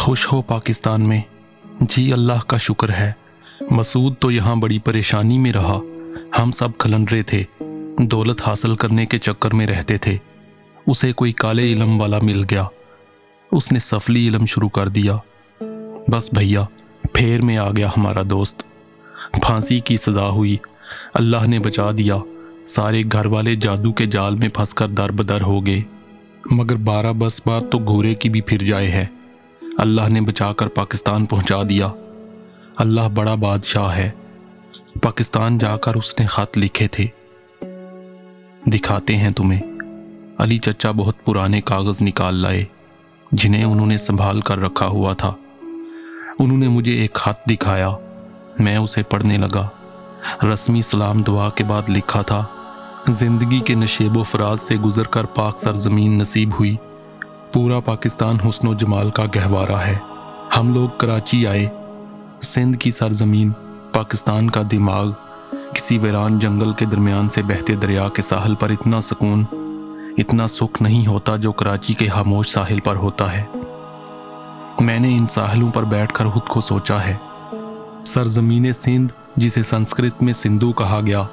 खुश हो पाकिस्तान में? जी अल्लाह का शुक्र है। मसूद तो यहाँ बड़ी परेशानी में रहा। हम सब खलंडरे थे, दौलत हासिल करने के चक्कर में रहते थे। उसे कोई काले इल्म वाला मिल गया, उसने सफली इल्म शुरू कर दिया। बस भैया, फेर में आ गया हमारा दोस्त। फांसी की सज़ा हुई, अल्लाह ने बचा दिया। सारे घर वाले जादू के जाल में फंसकर दर बदर हो गए। मगर 12 बस बात तो घोड़े की भी फिर जाए है। अल्लाह ने बचाकर पाकिस्तान पहुंचा दिया। अल्लाह बड़ा बादशाह है। पाकिस्तान जाकर उसने खत लिखे थे, दिखाते हैं तुम्हें। अली चचा बहुत पुराने कागज निकाल लाए, जिन्हें उन्होंने संभाल कर रखा हुआ था। उन्होंने मुझे एक खत दिखाया, मैं उसे पढ़ने लगा। रस्मी सलाम दुआ के बाद लिखा था, जिंदगी के नशेबो फराज से गुजरकर पाक सरजमीन नसीब हुई। पूरा पाकिस्तान हुस्नो जमाल का गहवारा है। हम लोग कराची आए, सिंध की सरजमीन, पाकिस्तान का दिमाग। किसी वीरान जंगल के दरमियान से बहते दरिया के साहिल पर इतना सुकून, इतना सुख नहीं होता जो कराची के खामोश साहिल पर होता है। मैंने इन साहिलों पर बैठकर खुद को सोचा है। सरजमीन सिंध, जिसे संस्कृत में सिंधु कहा गया,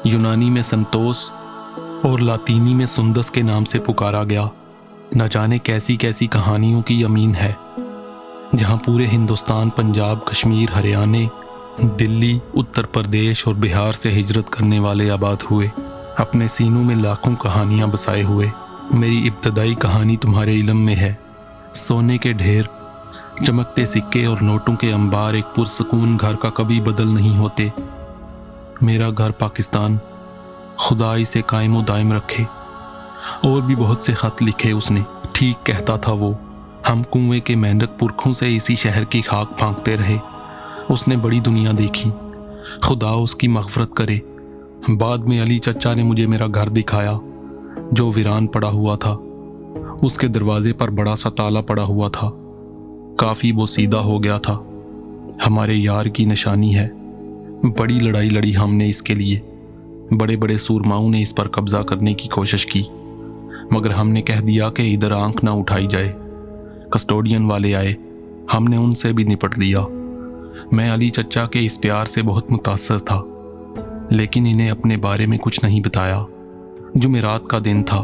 यूनानी में संतोष और लातीनी में सुंदस के नाम से पुकारा गया, न जाने कैसी कैसी कहानियों की अमीन है। जहां पूरे हिंदुस्तान, पंजाब, कश्मीर, हरियाणा, दिल्ली, उत्तर प्रदेश और बिहार से हिजरत करने वाले आबाद हुए, अपने सीनों में लाखों कहानियां बसाए हुए। मेरी इब्तदाई कहानी तुम्हारे इल्म में है। सोने के ढेर, चमकते सिक्के और नोटों के अंबार एक पुरसकून घर का कभी बदल नहीं होते। मेरा घर पाकिस्तान, खुदा इसे कायम दायम रखे। और भी बहुत से खत लिखे उसने। ठीक कहता था वो, हम कुएं के मेंढक पुरखों से इसी शहर की खाक फांकते रहे। उसने बड़ी दुनिया देखी, खुदा उसकी मग़फ़रत करे। बाद में अली चचा ने मुझे मेरा घर दिखाया, जो वीरान पड़ा हुआ था। उसके दरवाजे पर बड़ा सा ताला पड़ा हुआ था, काफ़ी बोसीदा हो गया था। हमारे यार की निशानी है। बड़ी लड़ाई लड़ी हमने इसके लिए। बड़े बड़े सूरमाओं ने इस पर कब्जा करने की कोशिश की, मगर हमने कह दिया कि इधर आंख ना उठाई जाए। कस्टोडियन वाले आए, हमने उनसे भी निपट लिया। मैं अली चचा के इस प्यार से बहुत मुतासर था, लेकिन इन्हें अपने बारे में कुछ नहीं बताया। जुमेरात का दिन था।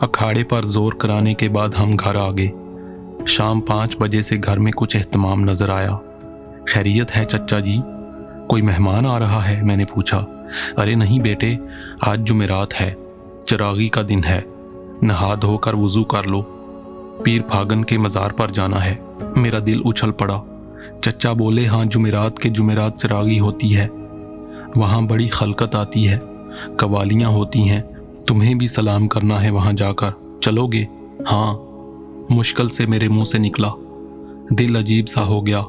अखाड़े पर जोर कराने के बाद हम घर आ गए। शाम 5 बजे से घर में कुछ एहतमाम नजर आया। खैरियत है चचा जी? कोई मेहमान आ रहा है? मैंने पूछा। अरे नहीं बेटे, आज जुमेरात है, चिरागी का दिन है। नहा धोकर वुजू कर लो, पीर फागन के मज़ार पर जाना है। मेरा दिल उछल पड़ा। चचा बोले, हाँ, जुमेरात के जुमेरात चिरागी होती है, वहाँ बड़ी खलकत आती है, कवालियाँ होती हैं। तुम्हें भी सलाम करना है वहाँ जाकर, चलोगे? हाँ, मुश्किल से मेरे मुंह से निकला। दिल अजीब सा हो गया।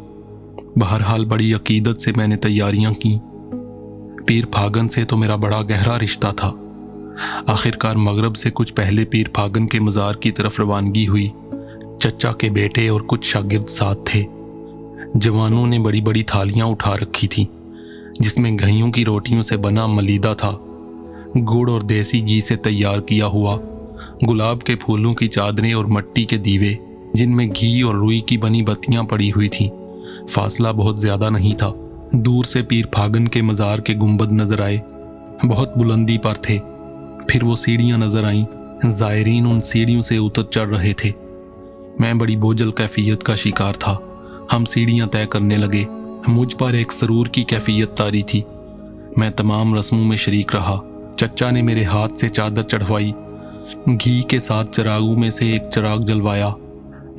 बहरहाल बड़ी अकीदत से मैंने तैयारियां की। पीर फागन से तो मेरा बड़ा गहरा रिश्ता था। आखिरकार मगरब से कुछ पहले पीर फागन के मज़ार की तरफ रवानगी हुई। चचा के बेटे और कुछ शागिर्द साथ थे। जवानों ने बड़ी बड़ी थालियां उठा रखी थी, जिसमें घइयों की रोटियों से बना मलीदा था, गुड़ और देसी घी से तैयार किया हुआ, गुलाब के फूलों की चादरें और मट्टी के दीवे, जिनमें घी और रुई की बनी बत्तियां पड़ी हुई थीं। फासला बहुत ज्यादा नहीं था। दूर से पीर फागन के मज़ार के गुंबद नजर आए, बहुत बुलंदी पर थे। फिर वो सीढ़ियां नजर आईं। ज़ायरीन उन सीढ़ियों से उतर चढ़ रहे थे। मैं बड़ी बोझल कैफियत का शिकार था। हम सीढ़ियां तय करने लगे। मुझ पर एक सरूर की कैफियत तारी थी। मैं तमाम रस्मों में शरीक रहा। चचा ने मेरे हाथ से चादर चढ़वाई, घी के साथ चिरागों में से एक चिराग जलवाया,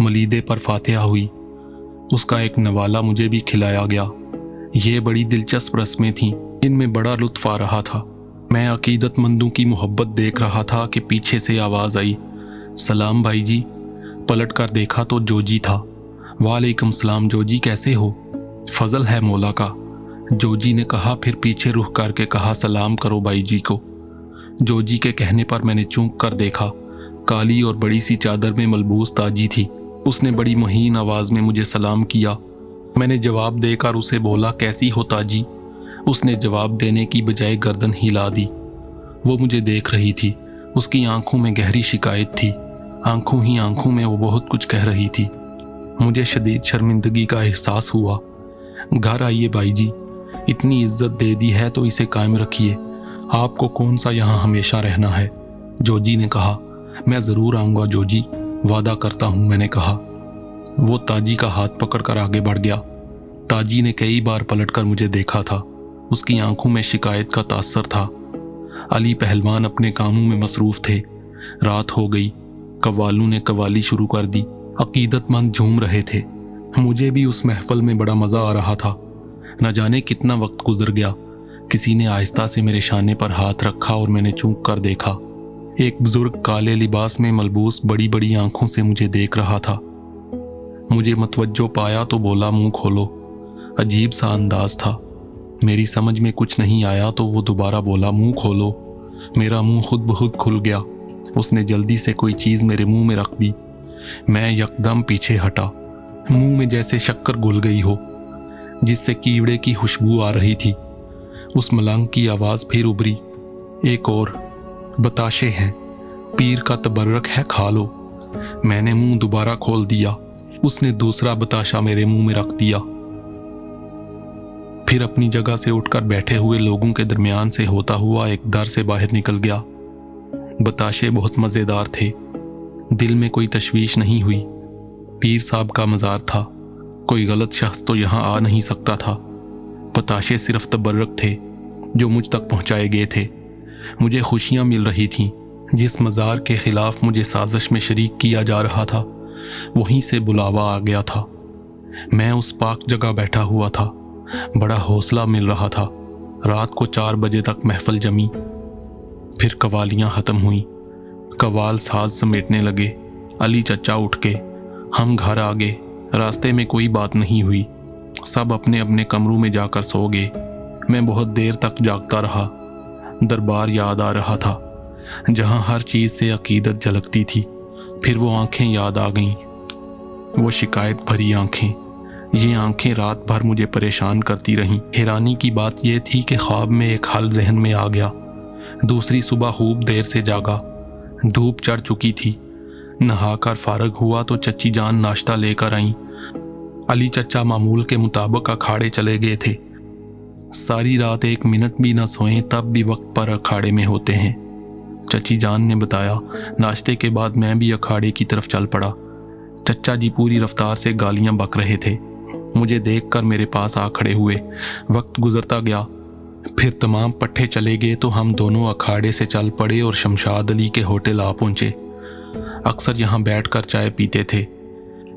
मलीदे पर फातिहा हुई। उसका एक नवाला मुझे भी खिलाया गया। ये बड़ी दिलचस्प रस्में थीं, इनमें बड़ा लुत्फ आ रहा था। मैं अकीदतमंदों की मोहब्बत देख रहा था कि पीछे से आवाज़ आई, सलाम भाई जी। पलट कर देखा तो जोजी था। वालेकुम सलाम जोजी, कैसे हो? फजल है मौला का, जोजी ने कहा। फिर पीछे रुख करके कहा, सलाम करो भाई जी को। जोजी के कहने पर मैंने चूक कर देखा। काली और बड़ी सी चादर में मलबूस ताजी थी। उसने बड़ी महीन आवाज़ में मुझे सलाम किया। मैंने जवाब देकर उसे बोला, कैसी हो ताजी? उसने जवाब देने की बजाय गर्दन हिला दी। वो मुझे देख रही थी। उसकी आंखों में गहरी शिकायत थी। आंखों ही आंखों में वो बहुत कुछ कह रही थी। मुझे शदीद शर्मिंदगी का एहसास हुआ। घर आइए भाई जी, इतनी इज्जत दे दी है तो इसे कायम रखिए, आपको कौन सा यहाँ हमेशा रहना है। जोजी ने कहा, मैं ज़रूर आऊँगा जोजी, वादा करता हूँ, मैंने कहा। वो ताजी का हाथ पकड़कर आगे बढ़ गया। ताजी ने कई बार पलटकर मुझे देखा था, उसकी आंखों में शिकायत का तासर था। अली पहलवान अपने कामों में मसरूफ थे। रात हो गई, कव्वालों ने कव्वाली शुरू कर दी, अकीदतमंद झूम रहे थे। मुझे भी उस महफल में बड़ा मज़ा आ रहा था। न जाने कितना वक्त गुजर गया। किसी ने आहिस्ता से मेरे शाने पर हाथ रखा और मैंने चूक कर देखा। एक बुजुर्ग काले लिबास में मलबूस बड़ी बड़ी आंखों से मुझे देख रहा था। मुझे मतवज्जो पाया तो बोला, मुंह खोलो। अजीब सा अंदाज था। मेरी समझ में कुछ नहीं आया तो वो दोबारा बोला, मुंह खोलो। मेरा मुंह खुद ब खुद खुल गया। उसने जल्दी से कोई चीज़ मेरे मुंह में रख दी। मैं यकदम पीछे हटा। मुंह में जैसे शक्कर घुल गई हो, जिससे कीड़े की खुशबू आ रही थी। उस मलंग की आवाज़ फिर उभरी, एक और, बताशे हैं, पीर का तबर्रक है, खा लो। मैंने मुंह दोबारा खोल दिया। उसने दूसरा बताशा मेरे मुंह में रख दिया। फिर अपनी जगह से उठकर बैठे हुए लोगों के दरमियान से होता हुआ एक दर से बाहर निकल गया। बताशे बहुत मज़ेदार थे। दिल में कोई तशवीश नहीं हुई। पीर साहब का मज़ार था, कोई गलत शख्स तो यहाँ आ नहीं सकता था। बताशे सिर्फ तबर्रक थे जो मुझ तक पहुँचाए गए थे। मुझे खुशियाँ मिल रही थीं। जिस मज़ार के ख़िलाफ़ मुझे साजिश में शरीक किया जा रहा था, वहीं से बुलावा आ गया था। मैं उस पाक जगह बैठा हुआ था। बड़ा हौसला मिल रहा था। रात को 4 बजे तक महफिल जमी। फिर कवालियाँ ख़त्म हुई। कवाल साज समेटने लगे। अली चचा उठ के, हम घर आ गए। रास्ते में कोई बात नहीं हुई। सब अपने अपने कमरों में जाकर सो गए। मैं बहुत देर तक जागता रहा। दरबार याद आ रहा था, जहाँ हर चीज़ से अकीदत झलकती थी। फिर वो आंखें याद आ गईं, वो शिकायत भरी आंखें। ये आंखें रात भर मुझे परेशान करती रहीं। हैरानी की बात यह थी कि ख्वाब में एक हल जहन में आ गया। दूसरी सुबह खूब देर से जागा। धूप चढ़ चुकी थी। नहाकर फारग हुआ तो चच्ची जान नाश्ता लेकर आईं। अली चचा मामूल के मुताबिक अखाड़े चले गए थे। सारी रात 1 मिनट भी न सोए, तब भी वक्त पर अखाड़े में होते हैं। चची जान ने बताया। नाश्ते के बाद मैं भी अखाड़े की तरफ चल पड़ा। चचा जी पूरी रफ्तार से गालियां बक रहे थे। मुझे देखकर मेरे पास आ खड़े हुए। वक्त गुजरता गया। फिर तमाम पट्टे चले गए तो हम दोनों अखाड़े से चल पड़े और शमशाद अली के होटल आ पहुंचे। अक्सर यहाँ बैठकर चाय पीते थे।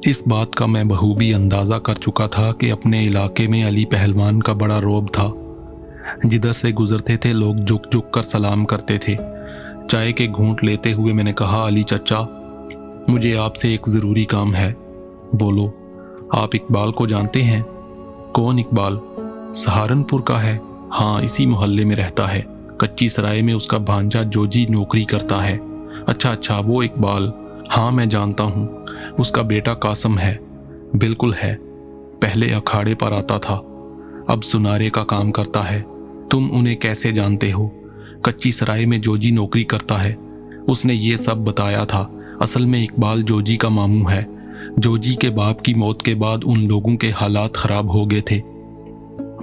इस बात का मैं बखूबी अंदाज़ा कर चुका था कि अपने इलाके में अली पहलवान का बड़ा रौब था। जिधर से गुजरते थे लोग झुक झुक कर सलाम करते थे। चाय के घूंट लेते हुए मैंने कहा, अली चचा, मुझे आपसे एक ज़रूरी काम है। बोलो। आप इकबाल को जानते हैं? कौन इकबाल? सहारनपुर का है। हाँ, इसी मोहल्ले में रहता है। कच्ची सराय में उसका भांजा जोजी नौकरी करता है। अच्छा, वो इकबाल। हाँ, मैं जानता हूँ। उसका बेटा कासम है। बिल्कुल है। पहले अखाड़े पर आता था, अब सुनारे का काम करता है। तुम उन्हें कैसे जानते हो? कच्ची सराय में जोजी नौकरी करता है। उसने ये सब बताया था। असल में इकबाल जोजी का मामू है। जोजी के बाप की मौत के बाद उन लोगों के हालात ख़राब हो गए थे।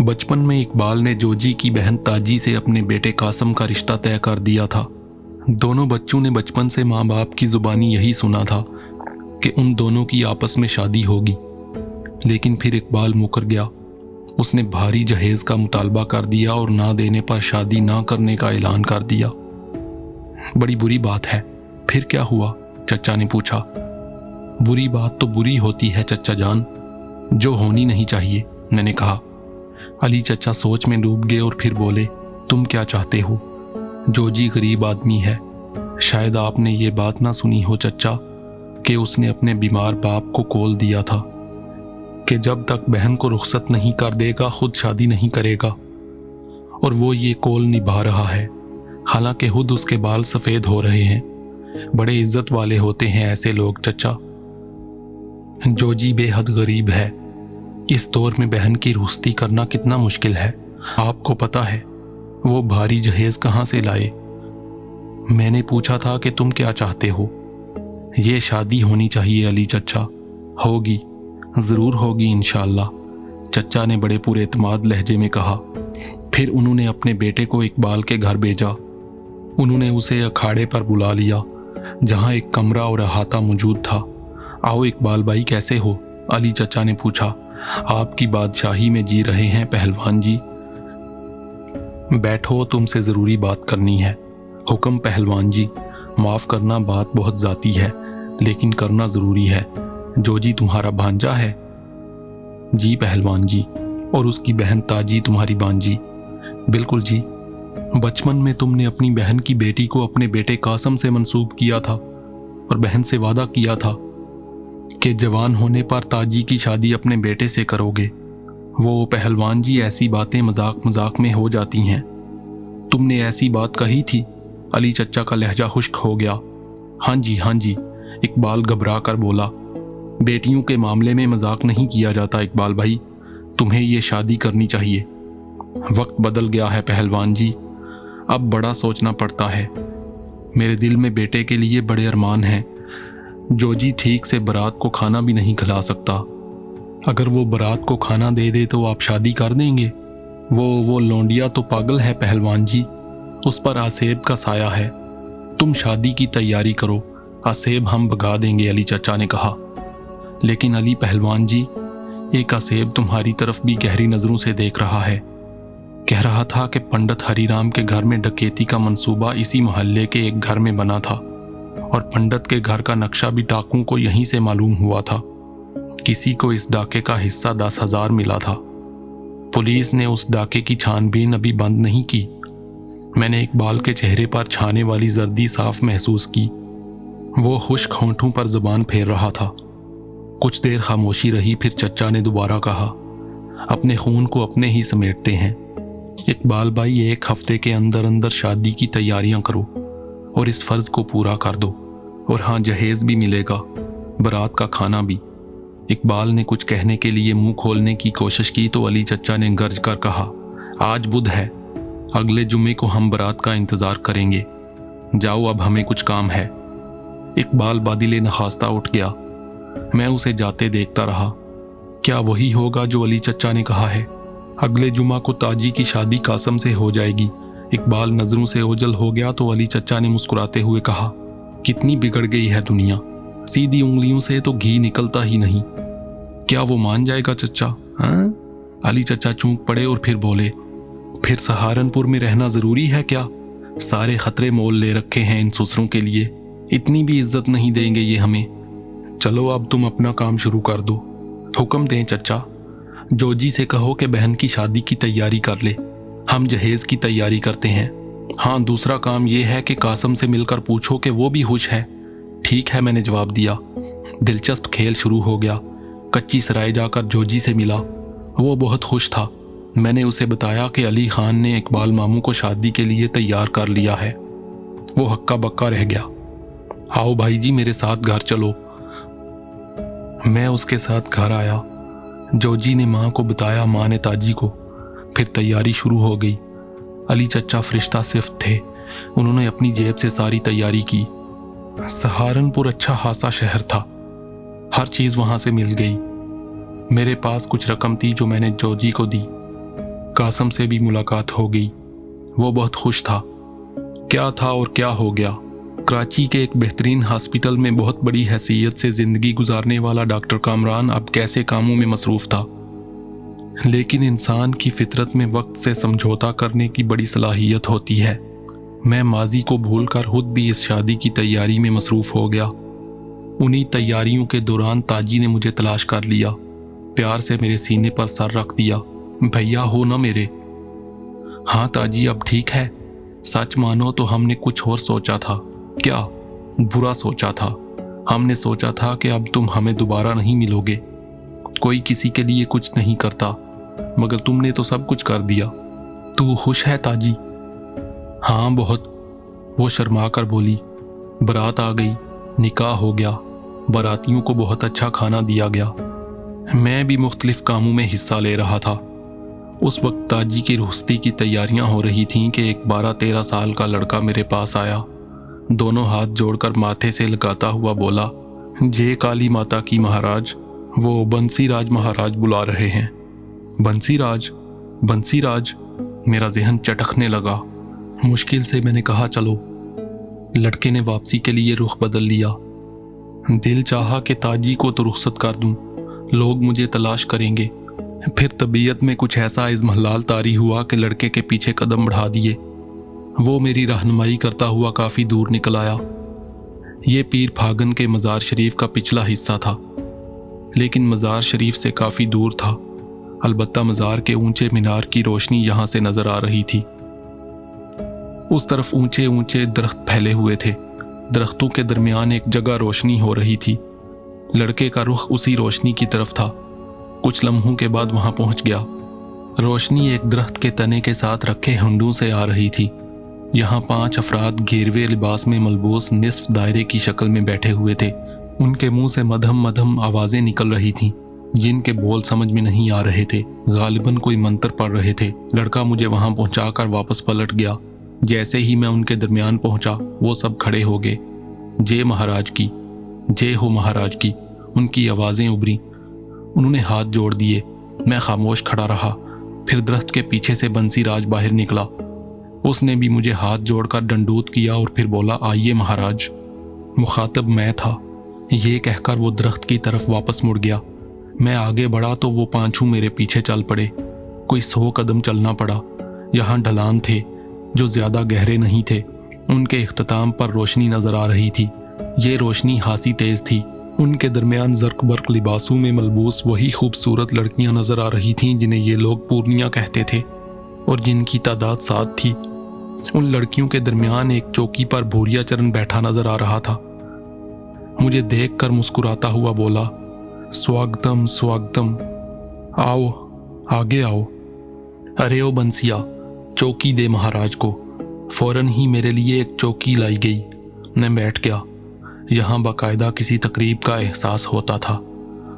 बचपन में इकबाल ने जोजी की बहन ताजी से अपने बेटे कासम का रिश्ता तय कर दिया था। दोनों बच्चों ने बचपन से माँ बाप की ज़ुबानी यही सुना था कि उन दोनों की आपस में शादी होगी। लेकिन फिर इकबाल मुकर गया। उसने भारी जहेज़ का मुतालबा कर दिया और ना देने पर शादी ना करने का ऐलान कर दिया। बड़ी बुरी बात है। फिर क्या हुआ? चचा ने पूछा। बुरी बात तो बुरी होती है चचा जान, जो होनी नहीं चाहिए, मैंने कहा। अली चचा सोच में डूब गए और फिर बोले, तुम क्या चाहते हो? जोजी गरीब आदमी है। शायद आपने ये बात ना सुनी हो चचा कि उसने अपने बीमार बाप को कॉल दिया था कि जब तक बहन को रुखसत नहीं कर देगा खुद शादी नहीं करेगा। और वो ये कॉल निभा रहा है। हालांकि खुद उसके बाल सफ़ेद हो रहे हैं। बड़े इज्जत वाले होते हैं ऐसे लोग चचा। जोजी बेहद गरीब है। इस दौर में बहन की रुखसती करना कितना मुश्किल है, आपको पता है। वो भारी जहेज कहाँ से लाए? मैंने पूछा था कि तुम क्या चाहते हो? ये शादी होनी चाहिए अली चचा। होगी। ज़रूर होगी इंशाअल्लाह, चचा ने बड़े पूरे एतमाद लहजे में कहा। फिर उन्होंने अपने बेटे को इकबाल के घर भेजा। उन्होंने उसे अखाड़े पर बुला लिया जहां एक कमरा और अहाता मौजूद था। आओ इकबाल भाई, कैसे हो? अली चचा ने पूछा। आपकी बादशाही में जी रहे हैं पहलवान जी। बैठो, तुमसे ज़रूरी बात करनी है। हुक्म पहलवान जी। माफ़ करना, बात बहुत ज़ाती है लेकिन करना ज़रूरी है। जोजी तुम्हारा भांजा है? जी पहलवान जी। और उसकी बहन ताजी तुम्हारी भांजी? बिल्कुल जी। बचपन में तुमने अपनी बहन की बेटी को अपने बेटे कासम से मंसूब किया था और बहन से वादा किया था कि जवान होने पर ताजी की शादी अपने बेटे से करोगे। वो पहलवान जी, ऐसी बातें मजाक मजाक में हो जाती हैं। तुमने ऐसी बात कही थी? अली चचा का लहजा खुश्क हो गया। हाँ जी हाँ जी, इकबाल घबरा कर बोला। बेटियों के मामले में मजाक नहीं किया जाता इकबाल भाई, तुम्हें ये शादी करनी चाहिए। वक्त बदल गया है पहलवान जी, अब बड़ा सोचना पड़ता है। मेरे दिल में बेटे के लिए बड़े अरमान हैं। जोजी ठीक से बारात को खाना भी नहीं खिला सकता। अगर वो बारात को खाना दे दे तो आप शादी कर देंगे? वो लौंडिया तो पागल है पहलवान जी, उस पर आसेब का साया है। तुम शादी की तैयारी करो, आसेब हम भगा देंगे, अली चचा ने कहा। लेकिन अली पहलवान जी, एक आसेब तुम्हारी तरफ भी गहरी नज़रों से देख रहा है। कह रहा था कि पंडित हरिराम के घर में डकैती का मंसूबा इसी मोहल्ले के एक घर में बना था और पंडित के घर का नक्शा भी डाकुओं को यहीं से मालूम हुआ था। किसी को इस डाके का हिस्सा 10,000 मिला था। पुलिस ने उस डाके की छानबीन अभी बंद नहीं की। मैंने इकबाल के चेहरे पर छाने वाली जर्दी साफ महसूस की। वो खुश्क होंठों पर जुबान फेर रहा था। कुछ देर खामोशी रही, फिर चचा ने दोबारा कहा, अपने खून को अपने ही समेटते हैं। इकबाल भाई, एक हफ्ते के अंदर अंदर शादी की तैयारियां करो और इस फर्ज को पूरा कर दो। और हाँ, जहेज भी मिलेगा, बारात का खाना भी। इकबाल ने कुछ कहने के लिए मुंह खोलने की कोशिश की तो अली चचा ने गर्ज कर कहा, आज बुध है, अगले जुम्मे को हम बारात का इंतजार करेंगे। जाओ, अब हमें कुछ काम है। इकबाल बादिले नखास्ता उठ गया। मैं उसे जाते देखता रहा। क्या वही होगा जो अली चचा ने कहा है? अगले जुमा को ताजी की शादी कासम से हो जाएगी। इकबाल नजरों से ओझल हो गया तो अली चचा ने मुस्कुराते हुए कहा, कितनी बिगड़ गई है दुनिया, सीधी उंगलियों से तो घी निकलता ही नहीं। क्या वो मान जाएगा चचा? हाँ? अली चचा चूक पड़े और फिर बोले, फिर सहारनपुर में रहना जरूरी है क्या? सारे खतरे मोल ले रखे हैं इन ससुरों के लिए, इतनी भी इज्जत नहीं देंगे ये हमें। चलो अब तुम अपना काम शुरू कर दो। हुक्म दें चचा, जोजी से कहो कि बहन की शादी की तैयारी कर ले, हम जहेज की तैयारी करते हैं। हाँ, दूसरा काम यह है कि कासम से मिलकर पूछो कि वो भी खुश है। ठीक है, मैंने जवाब दिया। दिलचस्प खेल शुरू हो गया। कच्ची सराय जाकर जोजी से मिला। वो बहुत खुश था। मैंने उसे बताया कि अली खान ने इकबाल मामू को शादी के लिए तैयार कर लिया है। वो हक्का बक्का रह गया। आओ भाई जी, मेरे साथ घर चलो। मैं उसके साथ घर आया। जोजी ने माँ को बताया, माँ ने ताजी को। फिर तैयारी शुरू हो गई। अली चचा फरिश्ता सिर्फ थे। उन्होंने अपनी जेब से सारी तैयारी की। सहारनपुर अच्छा खासा शहर था, हर चीज वहां से मिल गई। मेरे पास कुछ रकम थी जो मैंने जोजी को दी। कासम से भी मुलाकात हो गई। वो बहुत खुश था। क्या था और क्या हो गया। कराची के एक बेहतरीन हॉस्पिटल में बहुत बड़ी हैसियत से जिंदगी गुजारने वाला डॉक्टर कामरान अब कैसे कामों में मसरूफ था। लेकिन इंसान की फितरत में वक्त से समझौता करने की बड़ी सलाहियत होती है। मैं माजी को भूलकर खुद भी इस शादी की तैयारी में मसरूफ हो गया। उन्हीं तैयारियों के दौरान ताजी ने मुझे तलाश कर लिया। प्यार से मेरे सीने पर सर रख दिया। भैया हो ना मेरे? हाँ ताजी, अब ठीक है। सच मानो तो हमने कुछ और सोचा था। क्या? बुरा सोचा था। हमने सोचा था कि अब तुम हमें दोबारा नहीं मिलोगे। कोई किसी के लिए कुछ नहीं करता, मगर तुमने तो सब कुछ कर दिया। तू खुश है ताजी? हाँ बहुत। वो शर्मा कर बोली। बारात आ गई, निकाह हो गया, बारातियों को बहुत अच्छा खाना दिया गया। मैं भी मुख्तलिफ कामों में हिस्सा ले रहा था। उस वक्त ताजी की रुखसती की तैयारियां हो रही थीं कि एक 12-13 साल का लड़का मेरे पास आया। दोनों हाथ जोड़कर माथे से लगाता हुआ बोला, जय काली माता की महाराज। वो बंसी राज महाराज बुला रहे हैं। बंसी राज, बंसी राज। मेरा जहन चटकने लगा। मुश्किल से मैंने कहा चलो। लड़के ने वापसी के लिए रुख बदल लिया। दिल चाहा कि ताजी को तो रुखसत कर दूं, लोग मुझे तलाश करेंगे। फिर तबीयत में कुछ ऐसा इज़्महलाल तारी हुआ कि लड़के के पीछे कदम बढ़ा दिए। वो मेरी रहनुमाई करता हुआ काफ़ी दूर निकल आया। ये पीर फागन के मज़ार शरीफ का पिछला हिस्सा था, लेकिन मज़ार शरीफ से काफ़ी दूर था। अलबत्ता मज़ार के ऊंचे मीनार की रोशनी यहाँ से नज़र आ रही थी। उस तरफ ऊंचे ऊंचे दरख्त फैले हुए थे। दरख्तों के दरमियान एक जगह रोशनी हो रही थी। लड़के का रुख उसी रोशनी की तरफ था। कुछ लम्हों के बाद वहां पहुंच गया। रोशनी एक दरख्त के तने के साथ रखे हंडों से आ रही थी। यहाँ 5 अफराद घेरवे लिबास में मलबूस निस्फ दायरे की शक्ल में बैठे हुए थे। उनके मुंह से मधम मधम आवाजें निकल रही थीं, जिनके बोल समझ में नहीं आ रहे थे। गालिबन कोई मंत्र पढ़ रहे थे। लड़का मुझे वहां पहुंचाकर वापस पलट गया। जैसे ही मैं उनके दरमियान पहुंचा, वो सब खड़े हो गए। जय महाराज की, जय हो महाराज की, उनकी आवाजें उभरी। उन्होंने हाथ जोड़ दिए। मैं खामोश खड़ा रहा। फिर दरख्त के पीछे से बंसी राज बाहर निकला। उसने भी मुझे हाथ जोड़कर डंडोत किया और फिर बोला, आइए महाराज। मुखातब मैं था। ये कहकर वो दरख्त की तरफ वापस मुड़ गया। मैं आगे बढ़ा तो वो पांचों मेरे पीछे चल पड़े। कोई 100 कदम चलना पड़ा। यहाँ ढलान थे जो ज्यादा गहरे नहीं थे। उनके इख्तिताम पर रोशनी नजर आ रही थी। ये रोशनी खासी तेज थी। उनके दरमियान जर्क बर्क लिबासों में मलबूस वही खूबसूरत लड़कियां नजर आ रही थीं जिन्हें ये लोग पूर्णिया कहते थे और जिनकी तादाद 7 थी। उन लड़कियों के दरमियान एक चौकी पर भूरिया चरण बैठा नजर आ रहा था। मुझे देखकर मुस्कुराता हुआ बोला, स्वागतम स्वागतम, आओ आगे आओ। अरे ओ बंसिया, चौकी दे महाराज को। फौरन ही मेरे लिए एक चौकी लाई गई। मैं बैठ गया। यहाँ बाकायदा किसी तकरीब का एहसास होता था।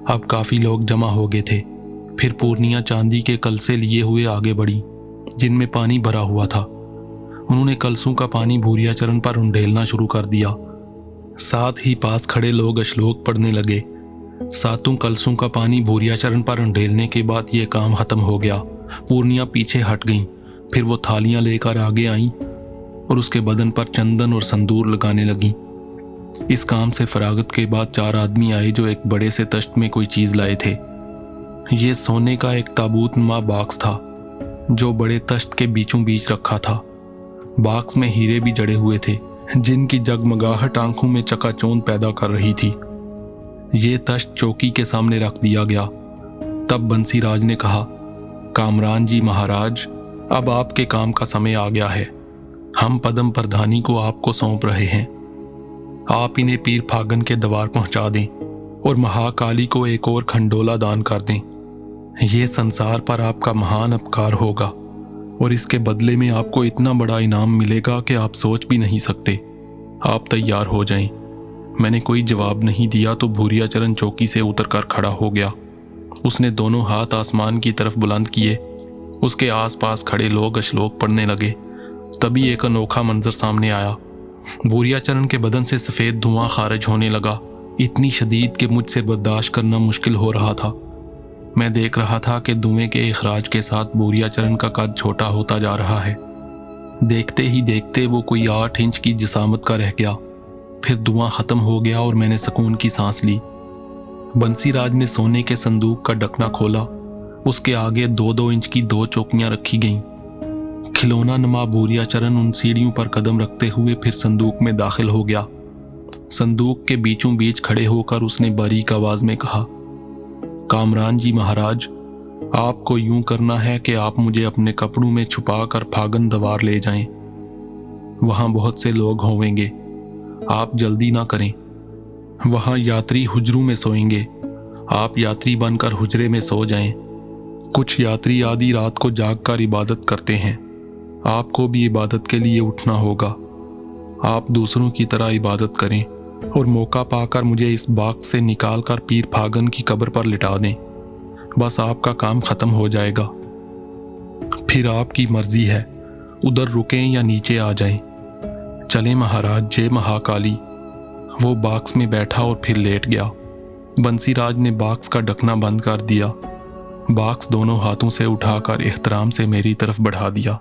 अब काफ़ी लोग जमा हो गए थे। फिर पूर्णिया चांदी के कलसे लिए हुए आगे बढ़ी, जिनमें पानी भरा हुआ था। उन्होंने कलसों का पानी भूरिया चरण पर उंडेलना शुरू कर दिया। साथ ही पास खड़े लोग श्लोक पढ़ने लगे। सातों कलसों का पानी भूरिया चरण पर उंडेलने के बाद ये काम खत्म हो गया। पूर्णिया पीछे हट गईं। फिर वो थालियां लेकर आगे आईं और उसके बदन पर चंदन और संदूर लगाने लगीं। इस काम से फरागत के बाद 4 आदमी आए जो एक बड़े से तश्त में कोई चीज लाए थे। ये सोने का एक ताबूत नुमा बॉक्स था जो बड़े तश्त के बीचों बीच रखा था। बॉक्स में हीरे भी जड़े हुए थे, जिनकी जगमगाहट आंखों में चकाचौंध पैदा कर रही थी। ये तश्त चौकी के सामने रख दिया गया। तब बंसी राज ने कहा, कामरान जी महाराज, अब आपके काम का समय आ गया है। हम पदम प्रधानी को आपको सौंप रहे हैं। आप इन्हें पीर फागन के द्वार पहुंचा दें और महाकाली को एक और खंडोला दान कर दें। ये संसार पर आपका महान उपकार होगा और इसके बदले में आपको इतना बड़ा इनाम मिलेगा कि आप सोच भी नहीं सकते। आप तैयार हो जाएं। मैंने कोई जवाब नहीं दिया तो भूरिया चरण चौकी से उतरकर खड़ा हो गया। उसने दोनों हाथ आसमान की तरफ बुलंद किए। उसके आसपास खड़े लोग श्लोक पढ़ने लगे। तभी एक अनोखा मंजर सामने आया। भूरिया चरण के बदन से सफेद धुआं खारिज होने लगा, इतनी शदीद कि मुझसे बर्दाश्त करना मुश्किल हो रहा था। मैं देख रहा था कि धुएं के इखराज के साथ भूरिया चरण का कद छोटा होता जा रहा है। देखते ही देखते वो कोई 8 इंच की जिसामत का रह गया। फिर धुआं खत्म हो गया और मैंने सुकून की सांस ली। बंसी राज ने सोने के संदूक का ढकना खोला। उसके आगे 2-2 इंच की 2 चौकियां रखी गईं। खिलौना नमा भूरिया चरण उन सीढ़ियों पर कदम रखते हुए फिर संदूक में दाखिल हो गया। संदूक के बीचों बीच खड़े होकर उसने बारीक आवाज में कहा, कामरान जी महाराज, आपको यूं करना है कि आप मुझे अपने कपड़ों में छुपा कर फागन द्वार ले जाएं। वहां बहुत से लोग होंगे। आप जल्दी ना करें। वहां यात्री हुजरों में सोएंगे। आप यात्री बनकर हुजरे में सो जाएं। कुछ यात्री आधी रात को जाग कर इबादत करते हैं। आपको भी इबादत के लिए उठना होगा। आप दूसरों की तरह इबादत करें और मौका पाकर मुझे इस बाग से निकाल कर पीर फागन की कब्र पर लिटा दें। बस आपका काम खत्म हो जाएगा। फिर आपकी मर्जी है, उधर रुकें या नीचे आ जाएं। चलें महाराज, जय महाकाली। वो बॉक्स में बैठा और फिर लेट गया। बंसीराज ने बॉक्स का ढकना बंद कर दिया। बॉक्स दोनों हाथों से उठाकर एहतराम से मेरी तरफ बढ़ा दिया।